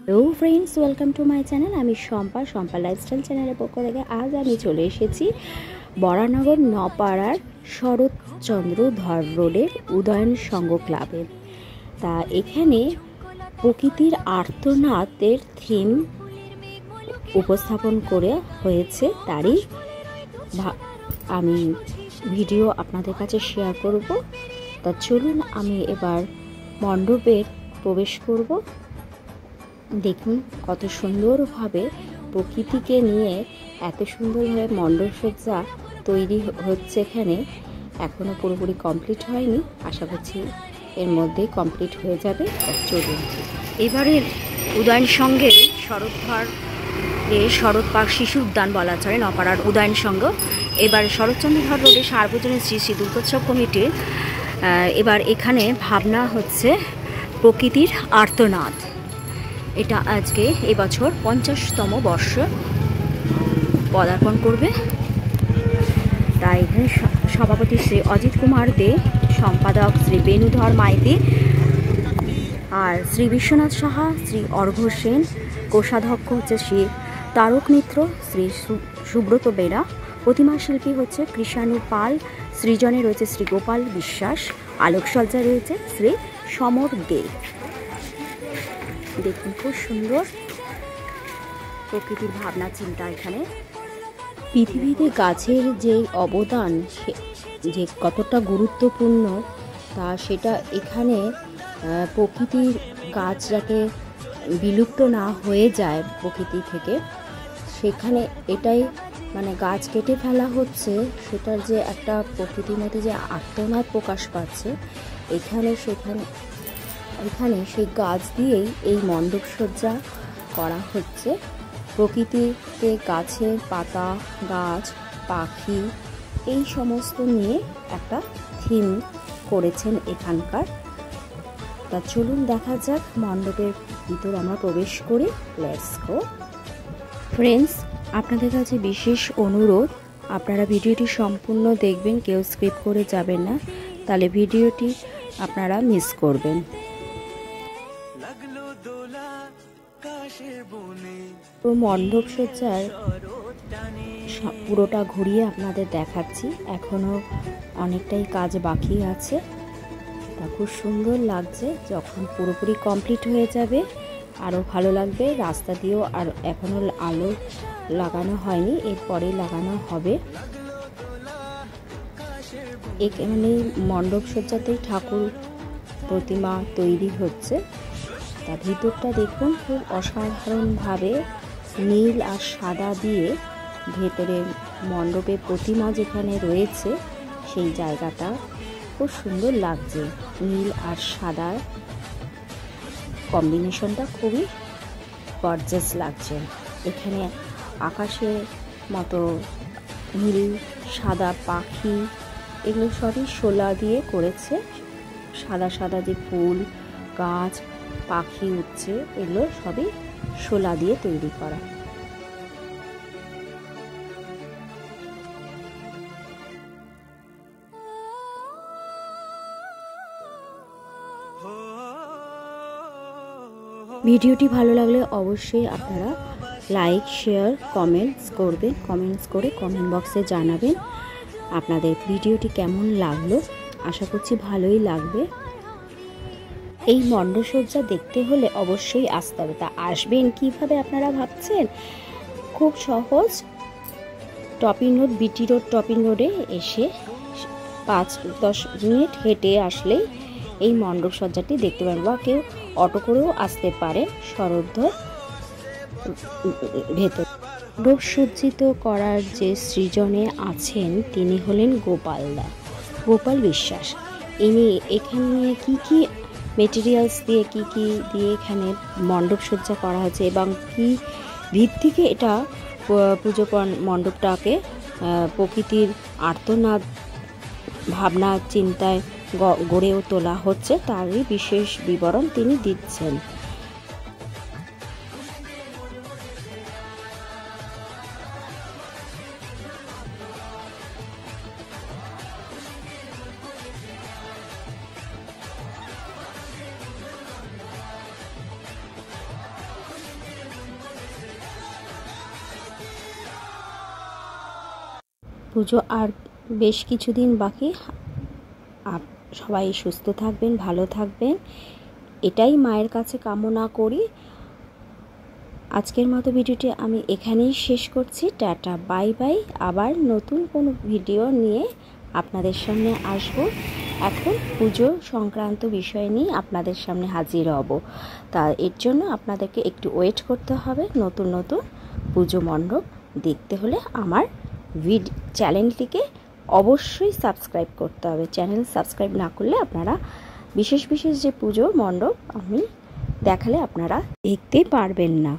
Hello friends, welcome to my channel. আমি Shampa lifestyle চ্যানেলের পক্ষ থেকে আজ আমি চলে এসেছি বরানগর নপাড়ার শরৎচন্দ্র ধর রোডের উদয়ন সংঘ ক্লাবে। তা এখানে প্রকৃতির আর্তনাদের থিম উপস্থাপন করে হয়েছে, তারই আমি ভিডিও আপনাদের কাছে শেয়ার করব। তা চলুন আমি এবার মণ্ডপের প্রবেশ করব। দেখুন কত সুন্দরভাবে প্রকৃতিকে নিয়ে এত সুন্দরভাবে মণ্ডপসজ্জা তৈরি হচ্ছে। এখানে এখনও পুরোপুরি কমপ্লিট হয়নি, আশা করছি এর মধ্যেই কমপ্লিট হয়ে যাবে। চলুন এবারের উদয়ন সঙ্গে শরৎ পার্ক শিশু উদ্যান বলা চলে নপাড়ার উদয়ন সংঘ। এবার শরৎচন্দ্র ধর রোডে সার্বজনীন শ্রী শ্রী দুর্গোৎসব কমিটির এবার এখানে ভাবনা হচ্ছে প্রকৃতির আর্তনাদ। এটা আজকে এবছর 50তম বর্ষ পদার্পণ করবে। তাই এখানে সভাপতি শ্রী অজিত কুমার দে, সম্পাদক শ্রী বেণুধর মাইতি, আর শ্রী বিশ্বনাথ সাহা, শ্রী অর্ঘ্য সেন, কোষাধ্যক্ষ হচ্ছে শ্রী তারক মিত্র, শ্রী সুব্রত বেরা, প্রতিমা শিল্পী হচ্ছে কৃষাণু পাল, সৃজনে রয়েছে শ্রী গোপাল বিশ্বাস, আলোকসজ্জা রয়েছে শ্রী সমর দে। দেখুন খুব সুন্দর প্রকৃতির ভাবনা চিন্তা। এখানে পৃথিবীতে গাছের যে অবদান, যে কতটা গুরুত্বপূর্ণ, তা সেটা এখানে প্রকৃতির গাছ যাতে বিলুপ্ত না হয়ে যায় প্রকৃতি থেকে, সেখানে এটাই মানে গাছ কেটে ফেলা হচ্ছে, সেটার যে একটা প্রকৃতির মধ্যে যে আর্তনাদ প্রকাশ পাচ্ছে, এখানে সেই গাছ দিয়েই এই মণ্ডপসজ্জা করা হচ্ছে। প্রকৃতিতে গাছের পাতা, গাছ, পাখি এই সমস্ত নিয়ে একটা থিম করেছেন এখানকার। তা চলুন দেখা যাক মণ্ডপের ভিতর আমরা প্রবেশ করি। লেটস গো ফ্রেন্ডস, আপনাদের কাছে বিশেষ অনুরোধ, আপনারা ভিডিওটি সম্পূর্ণ দেখবেন, কেউ স্কিপ করে যাবেন না, তাহলে ভিডিওটি আপনারা মিস করবেন। তো মণ্ডপসজ্জার পুরোটা ঘুরিয়ে আপনাদের দেখাচ্ছি, এখনও অনেকটাই কাজ বাকি আছে। তা খুব সুন্দর লাগছে, যখন পুরোপুরি কমপ্লিট হয়ে যাবে আরও ভালো লাগবে। রাস্তা দিয়েও আর এখনও আলো লাগানো হয়নি, এরপরেই লাগানো হবে। এখানে মণ্ডপসজ্জাতেই ঠাকুর প্রতিমা তৈরি হচ্ছে। তা ভিতরটা দেখুন খুব অসাধারণভাবে নীল আর সাদা দিয়ে ভেতরে মণ্ডপে প্রতিমা যেখানে রয়েছে সেই জায়গাটা খুব সুন্দর লাগছে। নীল আর সাদার কম্বিনেশনটা খুবই গর্জাস লাগছে। এখানে আকাশের মতো নীল সাদা পাখি, এগুলো সবই শোলা দিয়ে করেছে। সাদা সাদা যে ফুল, গাছ, পাখি উঠছে, এগুলো সবই শোলা দিয়ে তৈরি করা। ভিডিওটি ভালো লাগলে অবশ্যই আপনারা লাইক, শেয়ার, কমেন্টস করবেন। কমেন্টস করে কমেন্ট বক্সে জানাবেন আপনাদের ভিডিওটি কেমন লাগলো। আশা করছি ভালোই লাগবে। এই মণ্ডপসজ্জা দেখতে হলে অবশ্যই আসতে হবে। তা আসবেন কিভাবে আপনারা ভাবছেন? খুব সহজ, topping road, BT road topping রোডে এসে 5-10 মিনিট হেঁটে আসলেই এই মণ্ডপসজ্জাটি দেখতে পারেন, বা কেউ অটো করেও আসতে পারে। শরৎধর ভেতর মণ্ডপ সজ্জিত করার যে সৃজনে আছেন তিনি হলেন গোপাল বিশ্বাস। ইনি এখানে কি মেটেরিয়ালস দিয়ে কি দিয়ে এখানে মণ্ডপসজ্জা করা হয়েছে এবং কি ভিত্তিকে এটা পুজো মণ্ডপটাকে প্রকৃতির আর্তনাদ ভাবনা চিন্তায় গড়েও তোলা হচ্ছে, তারই বিশেষ বিবরণ তিনি দিচ্ছেন। পুজো আর বেশ কিছুদিন বাকি। সবাই সুস্থ থাকবেন, ভালো থাকবেন, এটাই মায়ের কাছে কামনা করি। আজকের মতো ভিডিওটি আমি এখানেই শেষ করছি। Tata, bye bye. আবার নতুন কোনো ভিডিও নিয়ে আপনাদের সামনে আসব। এখন পুজো সংক্রান্ত বিষয় নিয়ে আপনাদের সামনে হাজির হব। তা এর জন্য আপনাদেরকে একটু ওয়েট করতে হবে। নতুন নতুন পুজো মণ্ডপ দেখতে হলে আমার চ্যানেলটিকে অবশ্যই সাবস্ক্রাইব করতে হবে। চ্যানেল সাবস্ক্রাইব না করলে আপনারা বিশেষ বিশেষ যে পুজো মণ্ডপ আমি দেখালে আপনারা দেখতে পারবেন না।